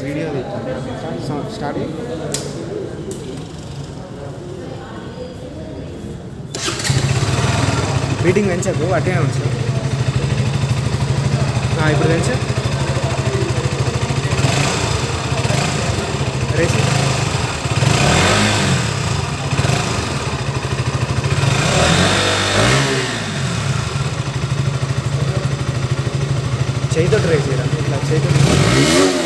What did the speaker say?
video start beating పెంచకు అటే ఉంచు ఇప్పుడు పెంచు రేసి చేయితో రేసి ఇట్లా చేయితో